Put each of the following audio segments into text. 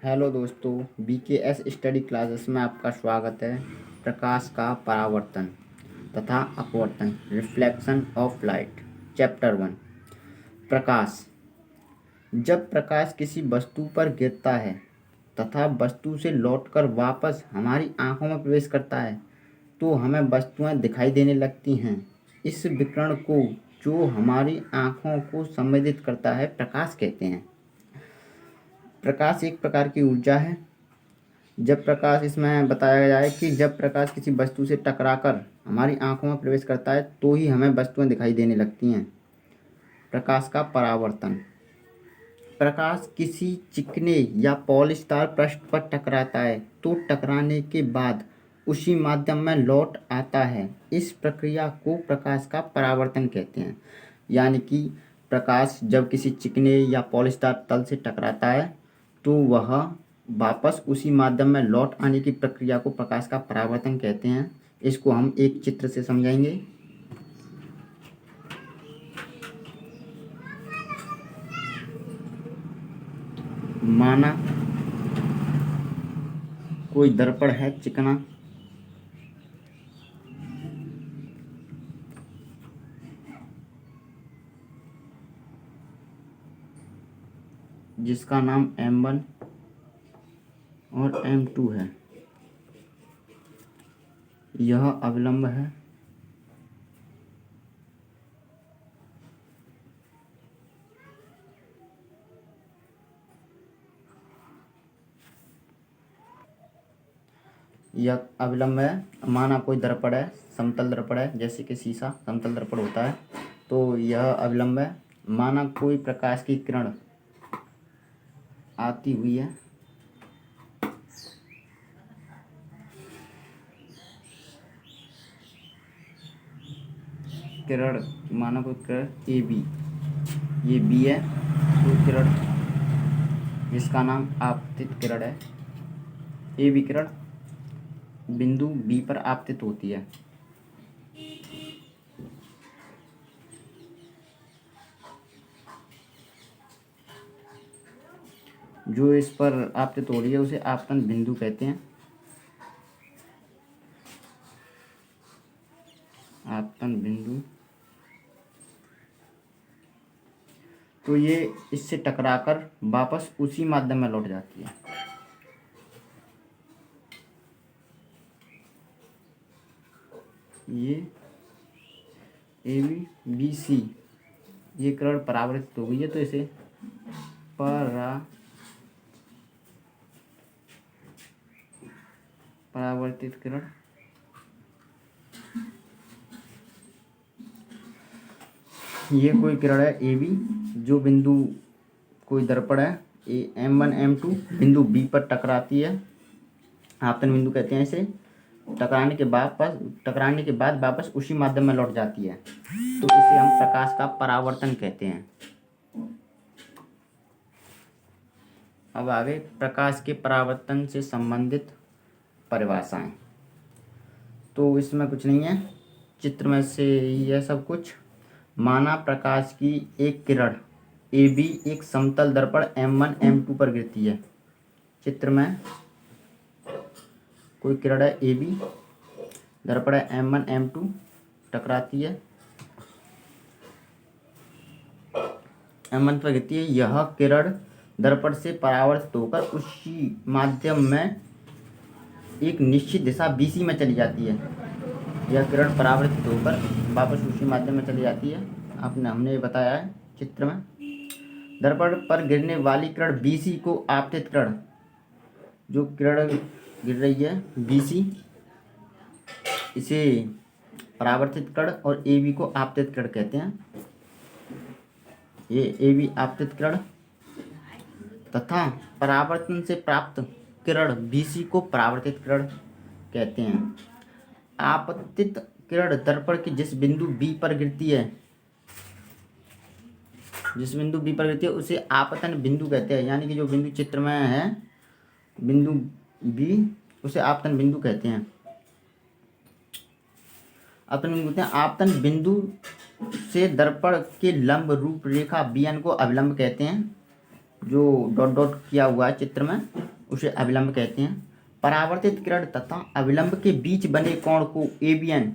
Hello दोस्तों, BKS study classes में आपका स्वागत है। प्रकाश का परावर्तन तथा अपवर्तन, रिफ्लेक्शन ऑफ लाइट, चैप्टर 1। प्रकाश। जब प्रकाश किसी वस्तु पर गिरता है तथा वस्तु से लौटकर वापस हमारी आंखों में प्रवेश करता है तो हमें वस्तुएं दिखाई देने लगती हैं। इस विकिरण को, जो हमारी आंखों को संवेदित करता है, प्रकाश कहते हैं। प्रकाश एक प्रकार की ऊर्जा है। जब प्रकाश, इसमें बताया जाए कि जब प्रकाश किसी वस्तु से टकराकर हमारी आंखों में प्रवेश करता है तो ही हमें वस्तुएं दिखाई देने लगती हैं। प्रकाश का परावर्तन। प्रकाश किसी चिकने या पॉलिशदार पृष्ठ पर टकराता है तो टकराने के बाद उसी माध्यम में लौट आता है। इस प्रक्रिया को प्रकाश का परावर्तन कहते हैं। यानी कि प्रकाश जब किसी चिकने या पॉलिशदार तल से टकराता है तो वह वापस उसी माध्यम में लौट आने की प्रक्रिया को प्रकाश का परावर्तन कहते हैं। इसको हम एक चित्र से समझाएंगे। माना कोई दर्पण है चिकना, जिसका नाम M1 और M2 है। यह अवलंब है। यह अवलंब है। माना कोई दर्पण है, समतल दर्पण है, जैसे कि शीशा समतल दर्पण होता है, तो यह अवलंब है। माना कोई प्रकाश की किरण आती हुई है, किरण, माना कोई किरण AB, ये B है, कोई किरण जिसका नाम आपतित किरण है। AB किरण बिंदु B पर आपतित होती है। जो इस पर आपतित हो रही है उसे आपतन बिंदु कहते हैं। आपतन बिंदु। तो ये इससे टकराकर वापस उसी माध्यम में लौट जाती है। ये ABC, ये किरण परावर्तित हो गई है तो इसे परावर्तित किरण। ये कोई किरण है AB, जो बिंदु, कोई दर्पण है M1 M2 बिंदु B पर टकराती है। आपतन बिंदु कहते हैं इसे। टकराने के बाद वापस उसी माध्यम में लौट जाती है, तो इसे हम प्रकाश का परावर्तन कहते हैं। अब आगे प्रकाश के परावर्तन से संबंधित परिभाषाएं। तो इसमें कुछ नहीं है, चित्र में से यह सब कुछ। माना प्रकाश की एक किरण AB एक समतल दर्पण M1 M2 पर गिरती है। चित्र में कोई किरण है AB, दर्पण है M1 M2, टकराती है, M1 पर गिरती है। यह किरण दर्पण से परावर्तित होकर उसी माध्यम में एक निश्चित दिशा BC में चली जाती है। यह किरण परावर्तित होकर वापस उसी माध्यम में चली जाती है। हमने बताया है चित्र में। दर्पण पर गिरने वाली किरण BC को आपतित किरण, जो किरण गिर रही है BC, इसे परावर्तित किरण, और AB को आपतित किरण कहते हैं। ये AB आपतित किरण तथा परावर्तन से प्राप्त किरण BC को परावर्तित किरण कहते हैं। आपतित किरण दर्पण की जिस बिंदु B पर गिरती है, उसे आपतन बिंदु कहते हैं। यानी कि जो बिंदु चित्र में है, बिंदु B, उसे आपतन बिंदु कहते हैं। आपतन बिंदु से दर्पण के लंब रूप रेखा BN को अवलंब कहते हैं, जो डॉट डॉट किया हुआ है चित्र में। उसे अविलंब कहते हैं। परावर्तित किरण तथा अविलंब के बीच बने कोण को एबीएन,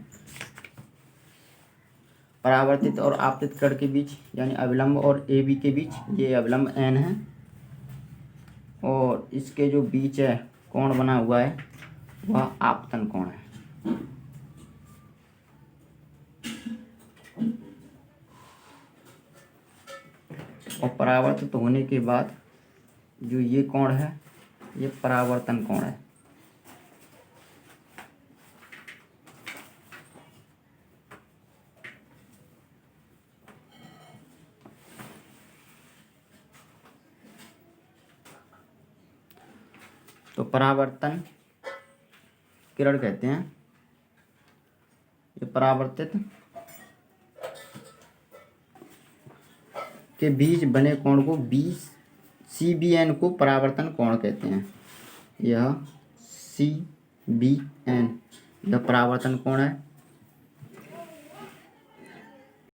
परावर्तित और आपतित किरण के बीच यानी अविलंब और ए बी के बीच ये अविलंब एन है, और इसके जो बीच है कोण बना हुआ है वह आपतन कोण है। और परावर्तित होने के बाद जो ये कोण है ये परावर्तन कोण है। तो परावर्तन किरण कहते हैं ये परावर्तित के बीच बने कोण को CBN को परावर्तन कोण कहते हैं। यह CBN यह परावर्तन कोण है